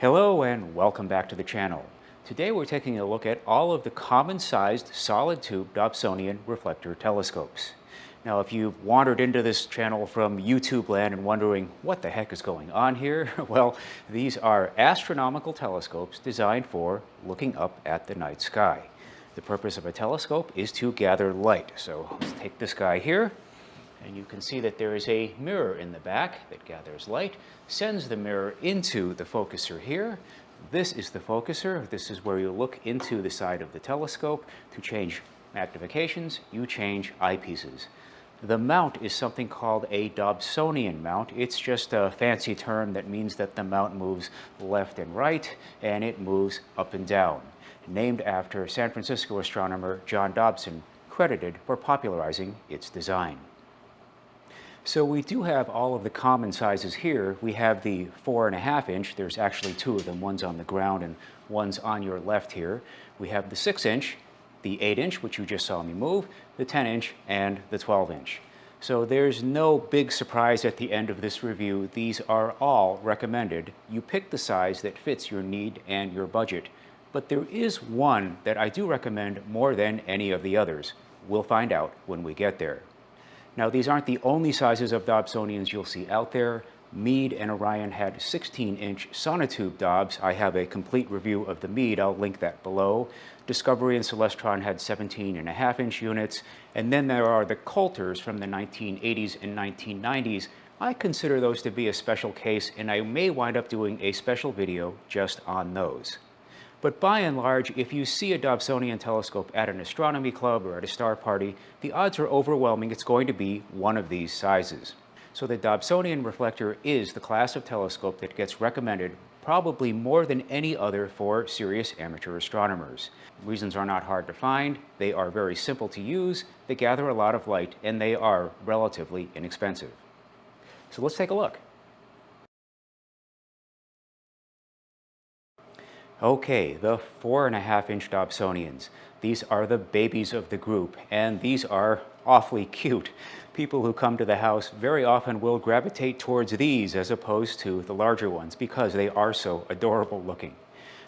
Hello and welcome back to the channel. Today we're taking a look at all of the common-sized solid-tube Dobsonian reflector telescopes. Now, if you've wandered into this channel from YouTube land and wondering what the heck is going on here, well, these are astronomical telescopes designed for looking up at the night sky. The purpose of a telescope is to gather light. So let's take this guy here. And you can see that there is a mirror in the back that gathers light, sends the mirror into the focuser here. This is the focuser. This is where you look into the side of the telescope. To change magnifications, you change eyepieces. The mount is something called a Dobsonian mount. It's just a fancy term that means that the mount moves left and right, and it moves up and down. Named after San Francisco astronomer John Dobson, credited for popularizing its design. So we do have all of the common sizes here. We have the 4.5 inch. There's actually two of them. One's on the ground and one's on your left here. We have the 6 inch, the 8 inch, which you just saw me move, the 10 inch, and the 12 inch. So there's no big surprise at the end of this review. These are all recommended. You pick the size that fits your need and your budget. But there is one that I do recommend more than any of the others. We'll find out when we get there. Now, these aren't the only sizes of Dobsonians you'll see out there. Meade and Orion had 16-inch sonotube Dobs. I have a complete review of the Meade. I'll link that below. Discovery and Celestron had 17.5-inch units. And then there are the Coulters from the 1980s and 1990s. I consider those to be a special case, and I may wind up doing a special video just on those. But by and large, if you see a Dobsonian telescope at an astronomy club or at a star party, the odds are overwhelming it's going to be one of these sizes. So the Dobsonian reflector is the class of telescope that gets recommended probably more than any other for serious amateur astronomers. Reasons are not hard to find, they are very simple to use, they gather a lot of light, and they are relatively inexpensive. So let's take a look. Okay, the 4.5-inch Dobsonians. These are the babies of the group, and these are awfully cute. People who come to the house very often will gravitate towards these as opposed to the larger ones because they are so adorable looking.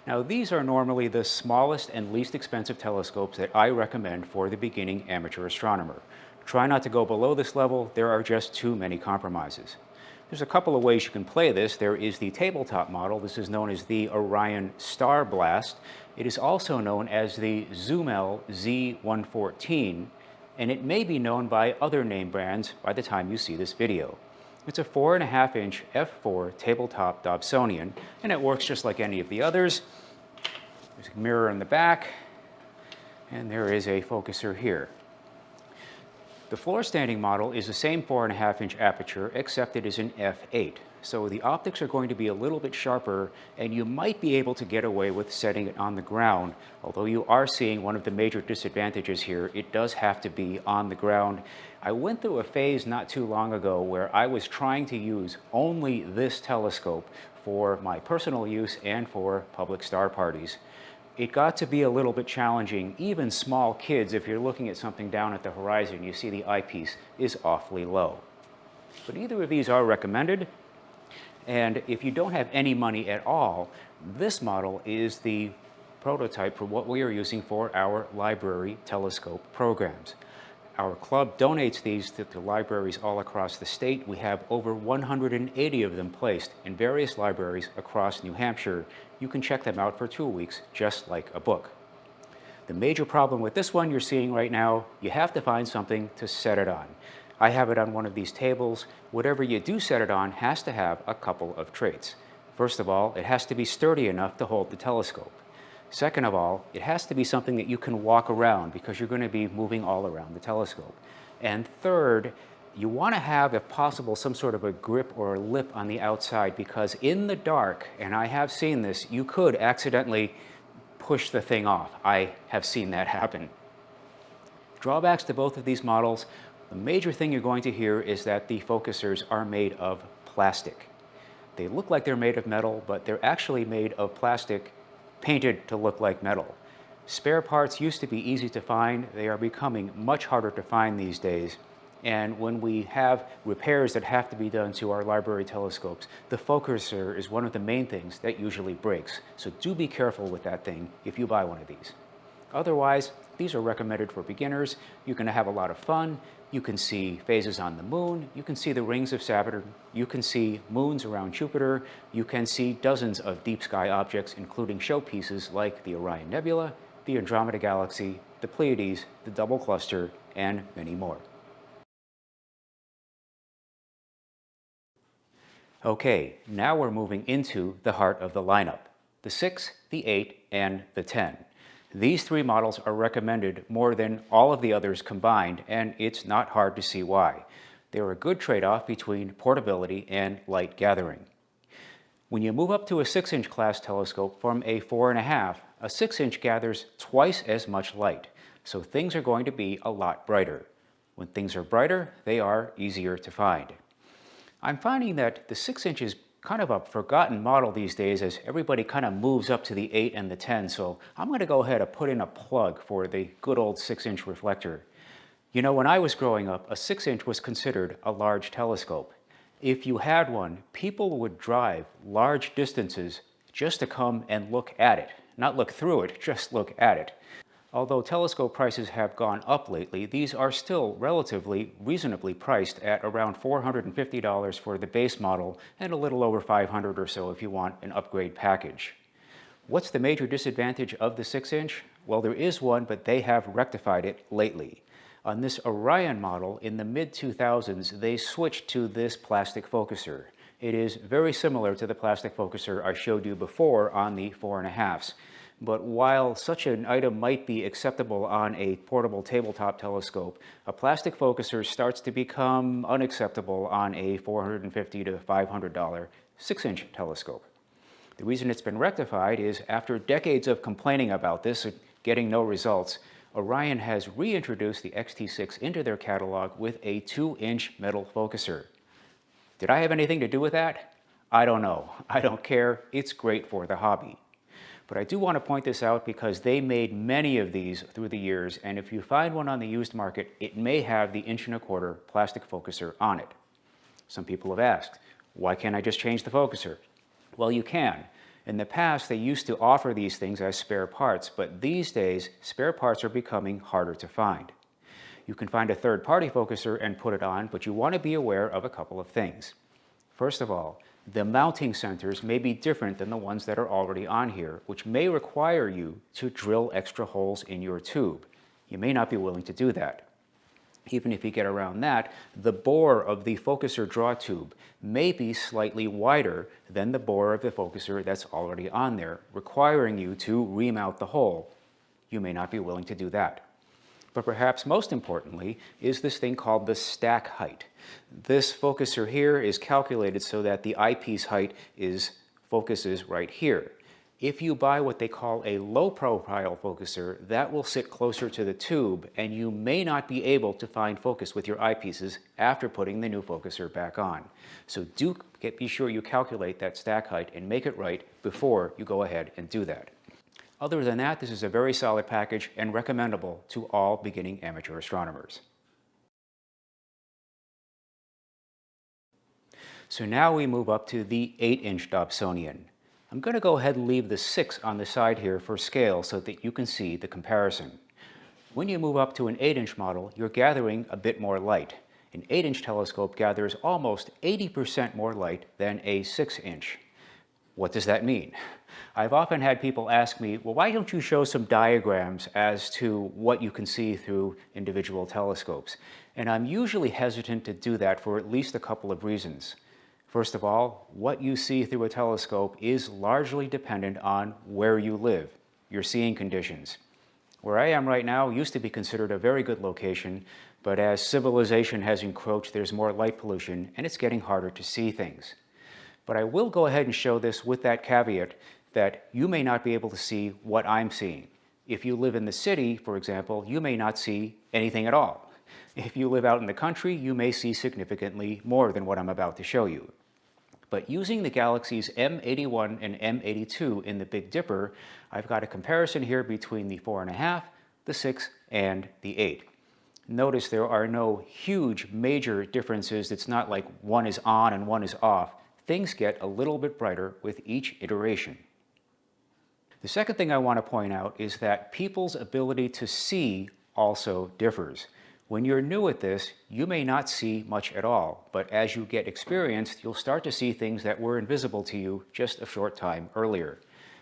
Now, these are normally the smallest and least expensive telescopes that I recommend for the beginning amateur astronomer. Try not to go below this level. There are just too many compromises. There's a couple of ways you can play this. There is the tabletop model. This is known as the Orion Star Blast. It is also known as the Zoomel Z114, and it may be known by other name brands by the time you see this video. It's a 4.5-inch f4 tabletop Dobsonian, and it works just like any of the others. There's a mirror in the back, and there is a focuser here. The floor standing model is the same 4.5-inch aperture, except it is an f8. So the optics are going to be a little bit sharper, and you might be able to get away with setting it on the ground. Although you are seeing one of the major disadvantages here, it does have to be on the ground. I went through a phase not too long ago where I was trying to use only this telescope for my personal use and for public star parties. It got to be a little bit challenging. Even small kids, if you're looking at something down at the horizon, you see the eyepiece is awfully low. But either of these are recommended. And if you don't have any money at all, this model is the prototype for what we are using for our library telescope programs. Our club donates these to libraries all across the state. We have over 180 of them placed in various libraries across New Hampshire. You can check them out for 2 weeks, just like a book. The major problem with this one you're seeing right now, you have to find something to set it on. I have it on one of these tables. Whatever you do set it on has to have a couple of traits. First of all, it has to be sturdy enough to hold the telescope. Second of all, it has to be something that you can walk around because you're going to be moving all around the telescope. And third, you want to have, if possible, some sort of a grip or a lip on the outside because in the dark, and I have seen this, you could accidentally push the thing off. I have seen that happen. Drawbacks to both of these models, the major thing you're going to hear is that the focusers are made of plastic. They look like they're made of metal, but they're actually made of plastic painted to look like metal. Spare parts used to be easy to find. They are becoming much harder to find these days. And when we have repairs that have to be done to our library telescopes, the focuser is one of the main things that usually breaks. So do be careful with that thing if you buy one of these. Otherwise, these are recommended for beginners. You're going to have a lot of fun. You can see phases on the moon. You can see the rings of Saturn. You can see moons around Jupiter. You can see dozens of deep sky objects, including showpieces like the Orion Nebula, the Andromeda Galaxy, the Pleiades, the Double Cluster, and many more. Okay, now we're moving into the heart of the lineup, the 6, the 8, and the 10. These three models are recommended more than all of the others combined, and it's not hard to see why. They're a good trade-off between portability and light gathering. When you move up to a 6-inch class telescope from a 4.5, a 6-inch gathers twice as much light, so things are going to be a lot brighter. When things are brighter, they are easier to find. I'm finding that the 6-inch is kind of a forgotten model these days as everybody kind of moves up to the 8 and the 10, so I'm going to go ahead and put in a plug for the good old 6-inch reflector. You know, when I was growing up, a 6-inch was considered a large telescope. If you had one, people would drive large distances just to come and look at it. Not look through it, just look at it. Although telescope prices have gone up lately, these are still relatively reasonably priced at around $450 for the base model and a little over $500 or so if you want an upgrade package. What's the major disadvantage of the 6-inch? Well, there is one, but they have rectified it lately. On this Orion model in the mid-2000s, they switched to this plastic focuser. It is very similar to the plastic focuser I showed you before on the 4.5s. But while such an item might be acceptable on a portable tabletop telescope, a plastic focuser starts to become unacceptable on a $450 to $500 6-inch telescope. The reason it's been rectified is after decades of complaining about this and getting no results, Orion has reintroduced the XT6 into their catalog with a 2-inch metal focuser. Did I have anything to do with that? I don't know. I don't care. It's great for the hobby. But I do want to point this out because they made many of these through the years, and if you find one on the used market, it may have the 1.25-inch plastic focuser on it. Some people have asked, why can't I just change the focuser? Well, you can. In the past, they used to offer these things as spare parts, but these days, spare parts are becoming harder to find. You can find a third-party focuser and put it on, but you want to be aware of a couple of things. First of all, the mounting centers may be different than the ones that are already on here, which may require you to drill extra holes in your tube. You may not be willing to do that. Even if you get around that, the bore of the focuser draw tube may be slightly wider than the bore of the focuser that's already on there, requiring you to remount the hole. You may not be willing to do that. But perhaps most importantly is this thing called the stack height. This focuser here is calculated so that the eyepiece height focuses right here. If you buy what they call a low profile focuser, that will sit closer to the tube and you may not be able to find focus with your eyepieces after putting the new focuser back on. So be sure you calculate that stack height and make it right before you go ahead and do that. Other than that, this is a very solid package and recommendable to all beginning amateur astronomers. So now we move up to the 8-inch Dobsonian. I'm going to go ahead and leave the 6 on the side here for scale so that you can see the comparison. When you move up to an 8-inch model, you're gathering a bit more light. An 8-inch telescope gathers almost 80% more light than a 6-inch. What does that mean? I've often had people ask me, well, why don't you show some diagrams as to what you can see through individual telescopes? And I'm usually hesitant to do that for at least a couple of reasons. First of all, what you see through a telescope is largely dependent on where you live, your seeing conditions. Where I am right now used to be considered a very good location, but as civilization has encroached, there's more light pollution, and it's getting harder to see things. But I will go ahead and show this with that caveat that you may not be able to see what I'm seeing. If you live in the city, for example, you may not see anything at all. If you live out in the country, you may see significantly more than what I'm about to show you. But using the galaxies M81 and M82 in the Big Dipper, I've got a comparison here between the 4.5, the 6, and the 8. Notice there are no huge major differences. It's not like one is on and one is off. Things get a little bit brighter with each iteration. The second thing I want to point out is that people's ability to see also differs. When you're new at this, you may not see much at all, but as you get experienced, you'll start to see things that were invisible to you just a short time earlier.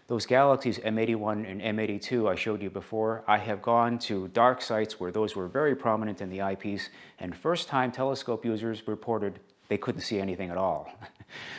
Those galaxies M81 and M82 I showed you before, I have gone to dark sites where those were very prominent in the eyepiece, and first-time telescope users reported they couldn't see anything at all.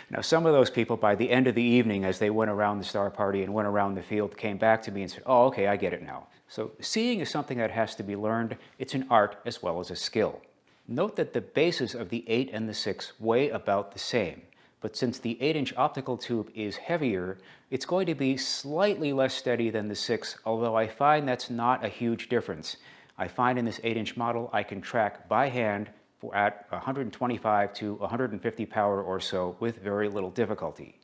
Now, some of those people, by the end of the evening, as they went around the star party and went around the field, came back to me and said, oh, okay, I get it now. So seeing is something that has to be learned. It's an art as well as a skill. Note that the bases of the 8 and the 6 weigh about the same, but since the 8-inch optical tube is heavier, it's going to be slightly less steady than the 6, although I find that's not a huge difference. I find in this 8-inch model I can track by hand at 125 to 150 power or so with very little difficulty.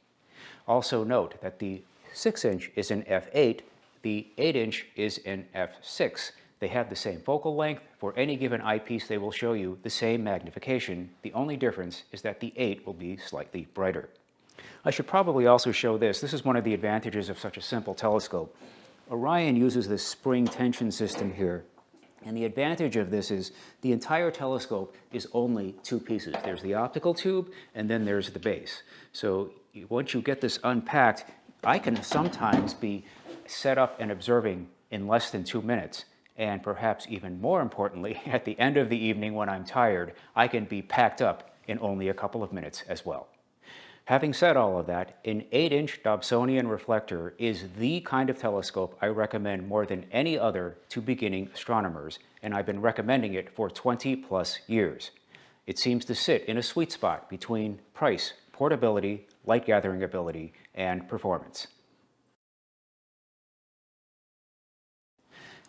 Also note that the 6-inch is an f8, the 8-inch is an f6. They have the same focal length. For any given eyepiece, they will show you the same magnification. The only difference is that the 8 will be slightly brighter. I should probably also show this. This is one of the advantages of such a simple telescope. Orion uses this spring tension system here. And the advantage of this is the entire telescope is only two pieces. There's the optical tube, and then there's the base. So once you get this unpacked, I can sometimes be set up and observing in less than 2 minutes. And perhaps even more importantly, at the end of the evening when I'm tired, I can be packed up in only a couple of minutes as well. Having said all of that, an 8-inch Dobsonian reflector is the kind of telescope I recommend more than any other to beginning astronomers, and I've been recommending it for 20+ years. It seems to sit in a sweet spot between price, portability, light gathering ability, and performance.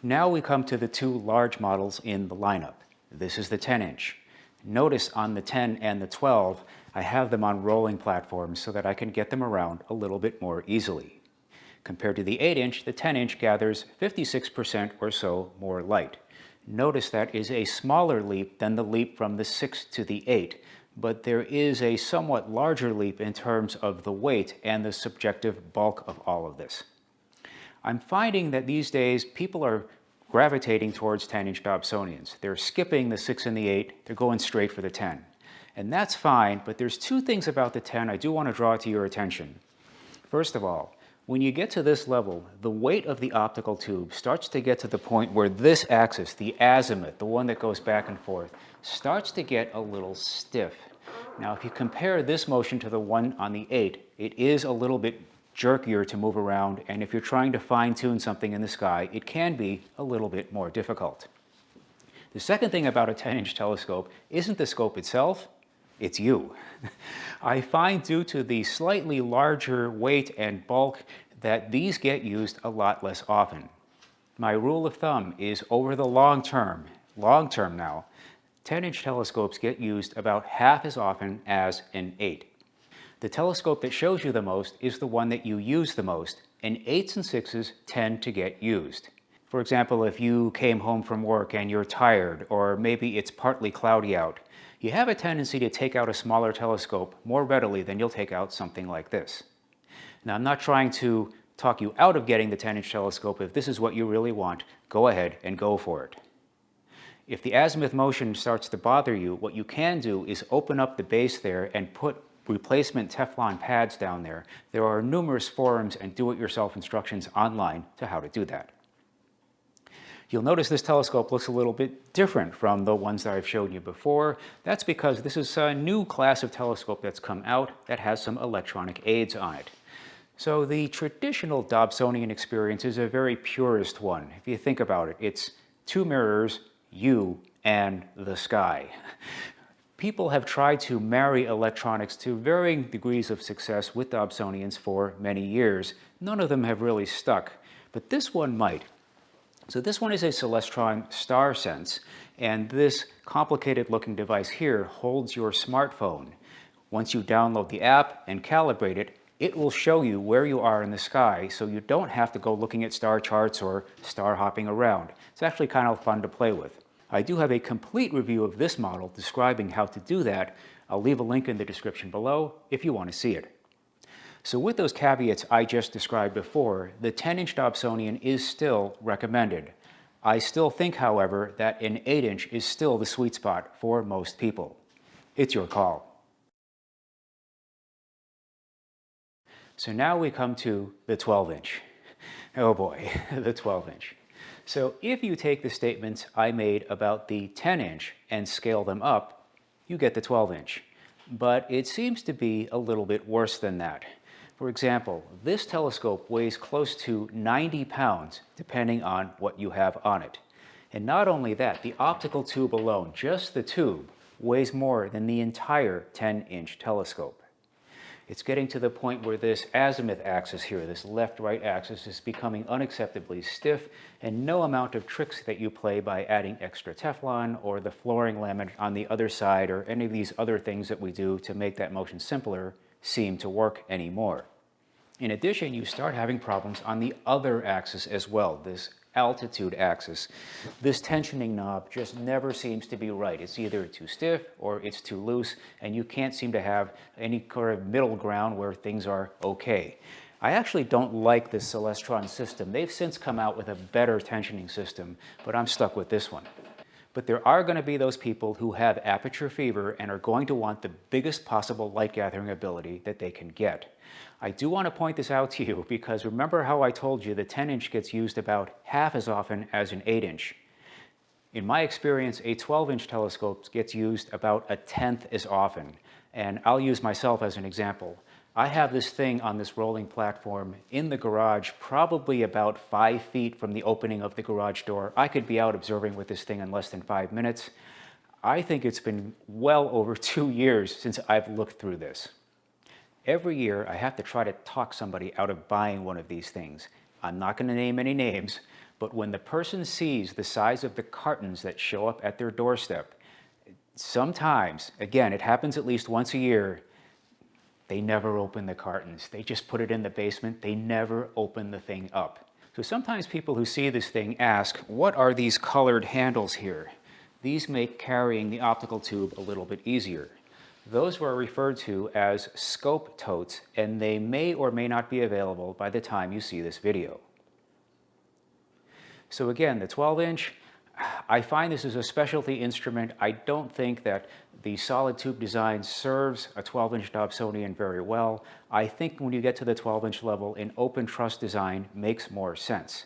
Now we come to the two large models in the lineup. This is the 10-inch. Notice on the 10 and the 12, I have them on rolling platforms so that I can get them around a little bit more easily. Compared to the 8-inch, the 10-inch gathers 56% or so more light. Notice that is a smaller leap than the leap from the 6 to the 8, but there is a somewhat larger leap in terms of the weight and the subjective bulk of all of this. I'm finding that these days people are gravitating towards 10-inch Dobsonians. They're skipping the 6 and the 8, they're going straight for the 10. And that's fine, but there's two things about the 10 I do want to draw to your attention. First of all, when you get to this level, the weight of the optical tube starts to get to the point where this axis, the azimuth, the one that goes back and forth, starts to get a little stiff. Now, if you compare this motion to the one on the 8, it is a little bit jerkier to move around, and if you're trying to fine-tune something in the sky, it can be a little bit more difficult. The second thing about a 10-inch telescope isn't the scope itself, it's you. I find due to the slightly larger weight and bulk that these get used a lot less often. My rule of thumb is over the long term now, 10-inch telescopes get used about half as often as an 8. The telescope that shows you the most is the one that you use the most, and 8s and 6s tend to get used. For example, if you came home from work and you're tired, or maybe it's partly cloudy out, you have a tendency to take out a smaller telescope more readily than you'll take out something like this. Now, I'm not trying to talk you out of getting the 10-inch telescope. If this is what you really want, go ahead and go for it. If the azimuth motion starts to bother you, what you can do is open up the base there and put replacement Teflon pads down there. There are numerous forums and do-it-yourself instructions online to how to do that. You'll notice this telescope looks a little bit different from the ones that I've shown you before. That's because this is a new class of telescope that's come out that has some electronic aids on it. So the traditional Dobsonian experience is a very purist one. If you think about it, it's two mirrors, you, and the sky. People have tried to marry electronics to varying degrees of success with Dobsonians for many years. None of them have really stuck, but this one might. So this one is a Celestron Star Sense, and this complicated looking device here holds your smartphone. Once you download the app and calibrate it, it will show you where you are in the sky, so you don't have to go looking at star charts or star hopping around. It's actually kind of fun to play with. I do have a complete review of this model describing how to do that. I'll leave a link in the description below if you want to see it. So with those caveats I just described before, the 10-inch Dobsonian is still recommended. I still think, however, that an 8-inch is still the sweet spot for most people. It's your call. So now we come to the 12-inch. Oh boy, the 12-inch. So if you take the statements I made about the 10-inch and scale them up, you get the 12-inch. But it seems to be a little bit worse than that. For example, this telescope weighs close to 90 pounds, depending on what you have on it. And not only that, the optical tube alone, just the tube, weighs more than the entire 10-inch telescope. It's getting to the point where this azimuth axis here, this left-right axis, is becoming unacceptably stiff, and no amount of tricks that you play by adding extra Teflon or the flooring laminate on the other side or any of these other things that we do to make that motion simpler seem to work anymore. In addition, you start having problems on the other axis as well, this altitude axis. This tensioning knob just never seems to be right. It's either too stiff or it's too loose, and you can't seem to have any kind of middle ground where things are okay. I actually don't like this Celestron system. They've since come out with a better tensioning system, but I'm stuck with this one. But there are going to be those people who have aperture fever and are going to want the biggest possible light gathering ability that they can get. I do want to point this out to you because remember how I told you the 10-inch gets used about half as often as an 8-inch. In my experience, a 12-inch telescope gets used about a tenth as often. And I'll use myself as an example. I have this thing on this rolling platform in the garage, probably about 5 feet from the opening of the garage door. I could be out observing with this thing in less than 5 minutes. I think it's been well over 2 years since I've looked through this. Every year, I have to try to talk somebody out of buying one of these things. I'm not going to name any names, but when the person sees the size of the cartons that show up at their doorstep, sometimes, again, it happens at least once a year, they never open the cartons. They just put it in the basement. They never open the thing up. So sometimes people who see this thing ask, what are these colored handles here? These make carrying the optical tube a little bit easier. Those were referred to as scope totes, and they may or may not be available by the time you see this video. So again, the 12-inch, I find this is a specialty instrument. I don't think that the solid tube design serves a 12-inch Dobsonian very well. I think when you get to the 12-inch level, an open truss design makes more sense.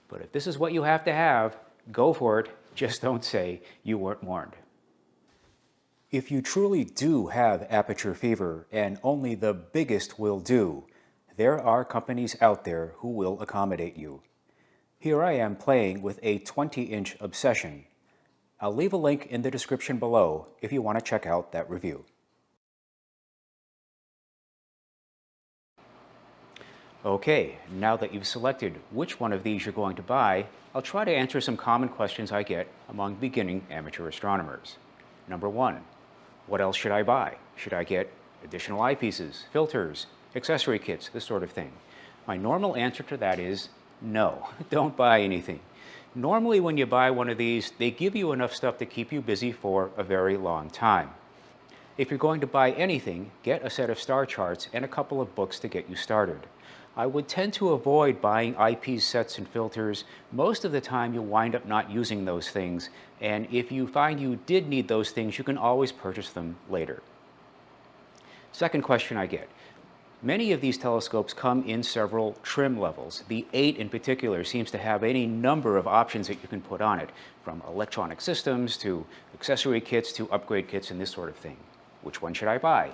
But if this is what you have to have, go for it. Just don't say you weren't warned. If you truly do have aperture fever and only the biggest will do, there are companies out there who will accommodate you. Here I am playing with a 20-inch Obsession. I'll leave a link in the description below if you want to check out that review. Okay, now that you've selected which one of these you're going to buy, I'll try to answer some common questions I get among beginning amateur astronomers. Number 1. What else should I buy? Should I get additional eyepieces, filters, accessory kits, this sort of thing? My normal answer to that is no, don't buy anything. Normally when you buy one of these, they give you enough stuff to keep you busy for a very long time. If you're going to buy anything, get a set of star charts and a couple of books to get you started. I would tend to avoid buying eyepiece sets and filters. Most of the time you'll wind up not using those things, and if you find you did need those things, you can always purchase them later. Second question I get. Many of these telescopes come in several trim levels. The 8 in particular seems to have any number of options that you can put on it, from electronic systems to accessory kits to upgrade kits and this sort of thing. Which one should I buy?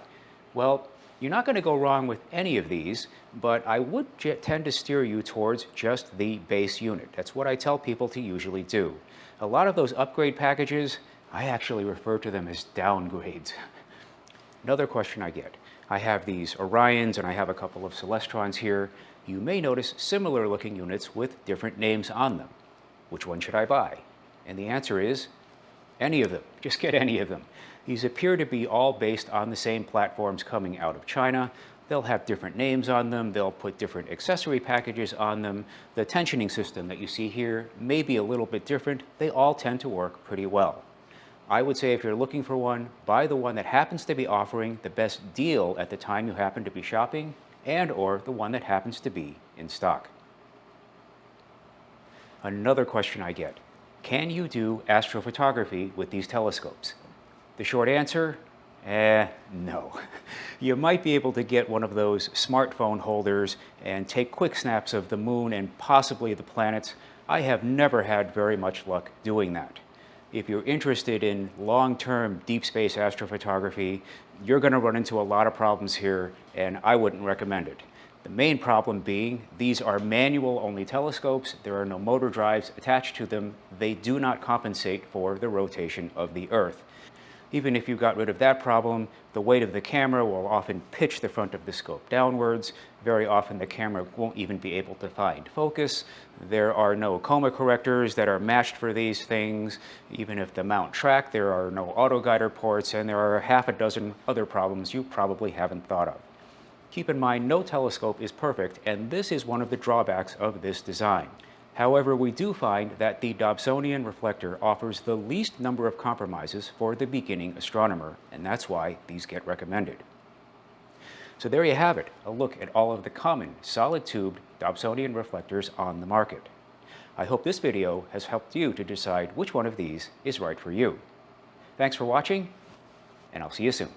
Well, you're not going to go wrong with any of these, but I would tend to steer you towards just the base unit. That's what I tell people to usually do. A lot of those upgrade packages, I actually refer to them as downgrades. Another question I get. I have these Orions and I have a couple of Celestrons here. You may notice similar looking units with different names on them. Which one should I buy? And the answer is any of them. Just get any of them. These appear to be all based on the same platforms coming out of China. They'll have different names on them, they'll put different accessory packages on them. The tensioning system that you see here may be a little bit different. They all tend to work pretty well. I would say if you're looking for one, buy the one that happens to be offering the best deal at the time you happen to be shopping, and or the one that happens to be in stock. Another question I get: can you do astrophotography with these telescopes? The short answer, no. You might be able to get one of those smartphone holders and take quick snaps of the moon and possibly the planets. I have never had very much luck doing that. If you're interested in long-term deep space astrophotography, you're going to run into a lot of problems here, and I wouldn't recommend it. The main problem being these are manual-only telescopes. There are no motor drives attached to them. They do not compensate for the rotation of the Earth. Even if you got rid of that problem, the weight of the camera will often pitch the front of the scope downwards. Very often the camera won't even be able to find focus. There are no coma correctors that are matched for these things. Even if the mount track, there are no autoguider ports, and there are half a dozen other problems you probably haven't thought of. Keep in mind, no telescope is perfect, and this is one of the drawbacks of this design. However, we do find that the Dobsonian reflector offers the least number of compromises for the beginning astronomer, and that's why these get recommended. So there you have it, a look at all of the common solid-tubed Dobsonian reflectors on the market. I hope this video has helped you to decide which one of these is right for you. Thanks for watching, and I'll see you soon.